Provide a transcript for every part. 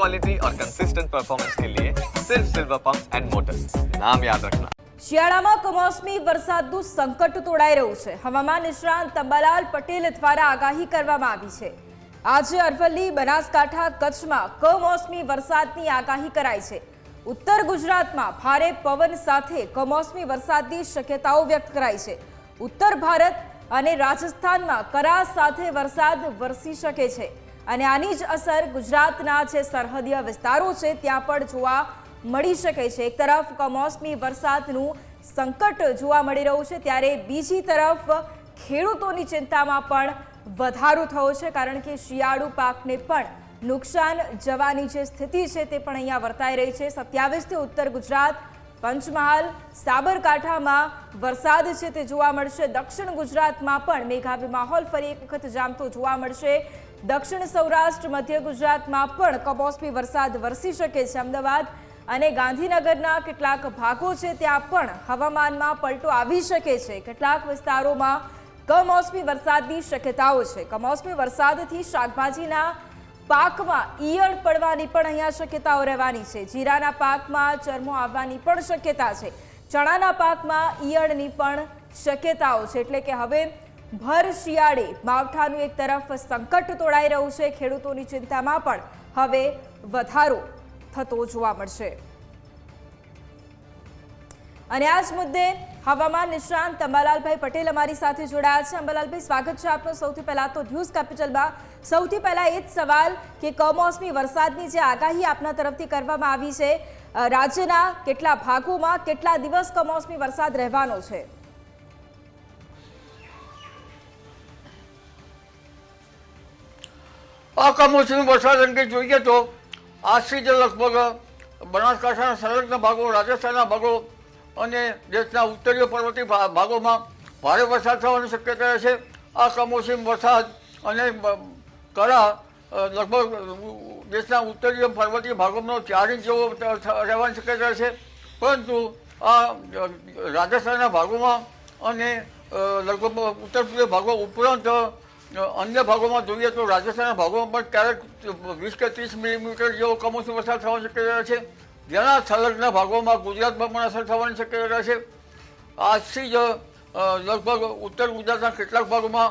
Quality और consistent performance के लिए सिर्फ सिल्वर पंप्स एंड मोटर्स, नाम याद रखना। શિયાળામાં કમોસમી વરસાદનું સંકટ તોડાઈ રહ્યું છે। હવામાન નિષ્ણાંત અંબાલાલ પટેલ દ્વારા આગાહી કરવામાં આવી છે। આજે અરવલ્લી, બનાસકાંઠા, કચ્છમાં કમોસમી વરસાદની આગાહી કરાઈ છે। ઉત્તર ગુજરાતમાં ભારે પવન સાથે કમોસમી વરસાદની શક્યતાઓ વ્યક્ત કરાઈ છે। ઉત્તર ભારત અને રાજસ્થાનમાં કરા સાથે વરસાદ વરસી શકે છે અને આની જ અસર ગુજરાતના જે સરહદીય વિસ્તારો છે ત્યાં પણ જોવા મળી શકે છે। એક તરફ કમોસમી વરસાદનું સંકટ જોવા મળી રહ્યું છે, ત્યારે બીજી તરફ ખેડૂતોની ચિંતામાં પણ વધારો થયો છે, કારણ કે શિયાળુ પાકને પણ નુકસાન જવાની જે સ્થિતિ છે તે પણ અહીંયા વર્તાઈ રહી છે। 27થી ઉત્તર ગુજરાત, પંચમહાલ, સાબરકાંઠામાં વરસાદ છે તે જોવા મળશે। દક્ષિણ ગુજરાતમાં પણ મેઘાવી માહોલ ફરી એક વખત જામતો જોવા મળશે। દક્ષિણ સૌરાષ્ટ્ર, મધ્ય ગુજરાતમાં પણ કમોસમી વરસાદ વરસી શકે છે। અમદાવાદ અને ગાંધીનગરના કેટલાક ભાગો છે ત્યાં પણ હવામાનમાં પલટો આવી શકે છે। કેટલાક વિસ્તારોમાં કમોસમી વરસાદની શક્યતાઓ છે। કમોસમી વરસાદથી શાકભાજીના પાકમાં ઈયળ પડવાની પણ અહીંયા શક્યતાઓ રહેવાની છે। જીરાના પાકમાં ચરમો આવવાની પણ શક્યતા છે। ચણાના પાકમાં ઈયળની પણ શક્યતાઓ છે, એટલે કે હવે ભર શિયાળે માવઠાનું એક તરફ સંકટ તોડાઈ રહ્યું છે। ખેડૂતોની ચિંતામાં પણ હવે વધારો થતો જોવા મળશે। અને આ જ મુદ્દે હવામાન નિષ્ણાંત અંબાલાલભાઈ પટેલ અમારી સાથે જોડાયા છે। અંબાલાલભાઈ, સ્વાગત છે આપનું। સૌથી પહેલા તો ન્યૂઝ કેપિટલમાં સૌથી પહેલા એ જ સવાલ કે કમોસમી વરસાદની જે આગાહી આપના તરફથી કરવામાં આવી છે, રાજ્યના કેટલા ભાગોમાં કેટલા દિવસ કમોસમી વરસાદ રહેવાનો છે? આ કમોસમી વરસાદ અંગે જોઈએ તો આજથી જ લગભગ બનાસકાંઠાના સંલગ્ન ભાગો, રાજસ્થાનના ભાગો અને દેશના ઉત્તરીય પર્વતીય ભાગોમાં ભારે વરસાદ થવાની શક્યતા રહેશે। આ કમોસમી વરસાદ અને કરા લગભગ દેશના ઉત્તરીય પર્વતીય ભાગોમાં 4 ઇંચ જેવો રહેવાની શક્યતા રહેશે, પરંતુ આ રાજસ્થાનના ભાગોમાં અને લગભગ ઉત્તર પૂર્વ ભાગો ઉપરાંત અન્ય ભાગોમાં જોઈએ તો રાજસ્થાનના ભાગોમાં પણ ક્યારેક 20 કે 30 મિલીમીટર જેવો કમોસમી વરસાદ થવાની શક્યતા છે, જેના સંલગ્ન ભાગોમાં ગુજરાતમાં પણ અસર થવાની શક્યતા રહેશે। આજથી જ લગભગ ઉત્તર ગુજરાતના કેટલાક ભાગોમાં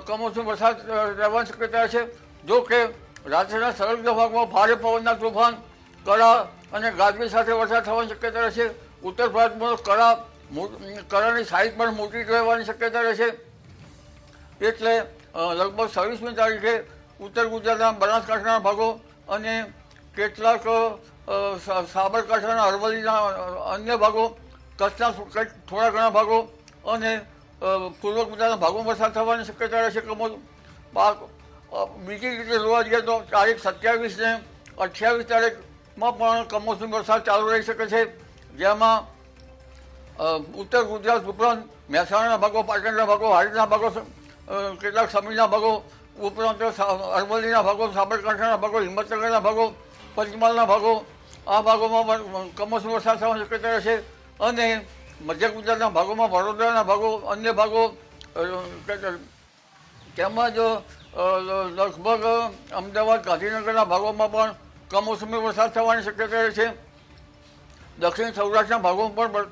કમોસમી વરસાદ રહેવાની શક્યતા છે। જો કે રાજ્યના સંલગ્ન ભાગમાં ભારે પવનના તોફાન, કરા અને ગાજવીજ સાથે વરસાદ થવાની શક્યતા રહેશે। ઉત્તર ભારતમાં કરાની સાઇઝ પણ મોટી રહેવાની શક્યતા રહેશે, એટલે લગભગ 26મી તારીખે ઉત્તર ગુજરાતના બનાસકાંઠાના ભાગો અને કેટલાક સાબરકાંઠાના, અરવલ્લીના અન્ય ભાગો, કચ્છના થોડા ઘણા ભાગો અને પૂર્વ ગુજરાતના ભાગોમાં વરસાદ થવાની શક્યતા રહેશે। બીજી રીતે જોવા જઈએ તો તારીખ 27 ને 28 તારીખમાં પણ કમોસમી વરસાદ ચાલુ રહી શકે છે, જેમાં ઉત્તર ગુજરાત ઉપરાંત મહેસાણાના ભાગો, પાટણના ભાગો, હારીજના ભાગો, કેટલાક સમીરના ભાગો ઉપરાંત અરવલ્લીના ભાગો, સાબરકાંઠાના ભાગો, હિંમતનગરના ભાગો, પંચમહાલના ભાગો, આ ભાગોમાં પણ કમોસમી વરસાદ થવાની શક્યતા રહેશે। અને મધ્ય ગુજરાતના ભાગોમાં, વડોદરાના ભાગો, અન્ય ભાગો તેમજ લગભગ અમદાવાદ, ગાંધીનગરના ભાગોમાં પણ કમોસમી વરસાદ થવાની શક્યતા રહેશે। દક્ષિણ સૌરાષ્ટ્રના ભાગોમાં પણ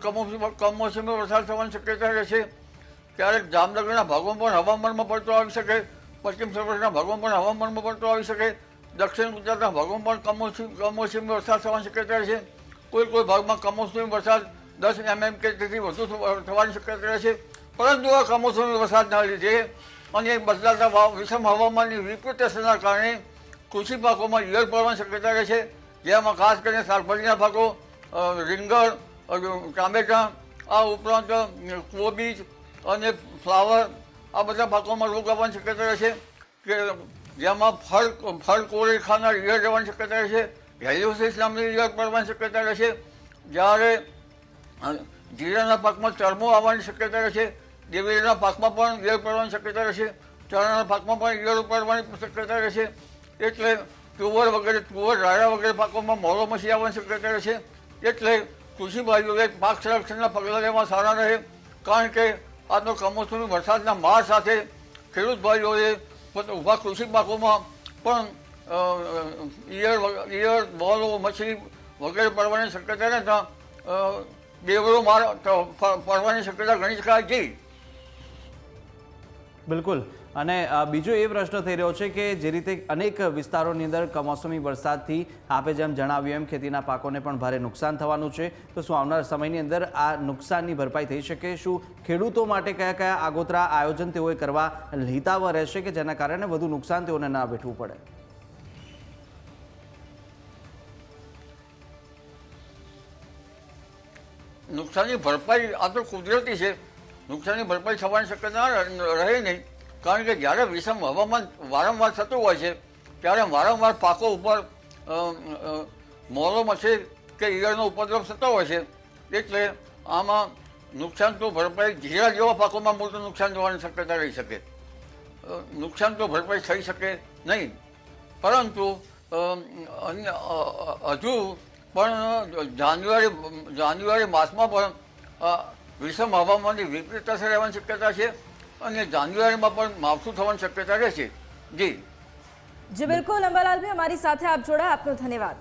કમોસમી વરસાદ થવાની શક્યતા રહેશે। ક્યારેક જામનગરના ભાગોમાં પણ હવામાનમાં પલટો આવી શકે, પશ્ચિમ સૌરાષ્ટ્રના ભાગોમાં પણ હવામાનમાં પલટો આવી શકે, દક્ષિણ ગુજરાતના ભાગોમાં પણ કમોસમી વરસાદ થવાની શક્યતા રહેશે। કોઈ ભાગમાં કમોસમી વરસાદ 10 mm કે તેથી વધુ થવાની શક્યતા રહેશે, પરંતુ આ કમોસમી વરસાદના લીધે અને બદલાતા વિષમ હવામાનની વિપરીત અસરના કારણે કૃષિ પાકોમાં ઈયળ પડવાની શક્યતા રહેશે, જેમાં ખાસ કરીને શાકભાજીના પાકો, રીંગણ, ટામેટાં, આ ઉપરાંત કોબીજ અને ફ્લાવર, આ બધા પાકોમાં રોગ આવવાની શક્યતા રહેશે, કે જેમાં ફળ કોળી ખાનાર ઈયળ રહેવાની શક્યતા રહેશે। હેલિયોસિસ નામની ઈયળ પડવાની શક્યતા રહેશે, જ્યારે જીરાના પાકમાં ચરમો આવવાની શક્યતા રહેશે, દિવેલીના પાકમાં પણ ઈયળ પડવાની શક્યતા રહેશે, ચણાના પાકમાં પણ ઈયળ પડવાની શક્યતા રહેશે, એટલે તુવર, રાયડા વગેરે પાકોમાં મોરો મસી આવવાની શક્યતા રહેશે। એટલે કૃષિ ભાઈઓએ પાક સંરક્ષણના પગલાં લેવા સારા રહે, કારણ કે આજનો કમોસમી વરસાદના માર સાથે ખેડૂત ભાઈઓએ ઊભા કૃષિ પાકોમાં પણ ઈયળ બોલો મચ્છી વગેરે પડવાની શક્યતા રહેતા બેવડો માર પડવાની શક્યતા ગણી શકાય જી. બિલકુલ. અને બીજો એ પ્રશ્ન થઈ રહ્યો છે કે જે રીતે અનેક વિસ્તારોની અંદર કમોસમી વરસાદથી આપે જેમ જણાવ્યું એમ ખેતીના પાકોને પણ ભારે નુકસાન થવાનું છે, તો શું આવનાર સમયની અંદર આ નુકસાનની ભરપાઈ થઈ શકે? શું ખેડૂતો માટે કયા કયા આગોતરા આયોજન તેઓએ કરવા હિતાવહ રહેશે કે જેના કારણે વધુ નુકસાન તેઓને ના વેઠવું પડે? નુકસાનની ભરપાઈ આ તો કુદરતી છે, નુકસાનની ભરપાઈ થવાની શક્યતા રહે નહીં. કારણ કે જ્યારે વિષમ હવામાન વારંવાર થતું હોય છે ત્યારે વારંવાર પાકો ઉપર મોરો મચ્છી કે ઈયળનો ઉપદ્રવ થતો હોય છે. એટલે આમાં નુકસાન તો ભરપાઈ જીરા જેવા પાકોમાં મોટું નુકસાન થવાની શક્યતા રહી શકે. નુકસાન તો ભરપાઈ થઈ શકે નહીં, પરંતુ હજુ પણ જાન્યુઆરી માસમાં પણ વિષમ હવામાનની વિપરીત અસર રહેવાની શક્યતા છે અને જાન્યુઆરીમાં પણ માવઠું થવાની શક્યતા રહેશે જી. જી બિલકુલ અંબાલાલભાઈ, અમારી સાથે આપ જોડાયા, આપનો ધન્યવાદ.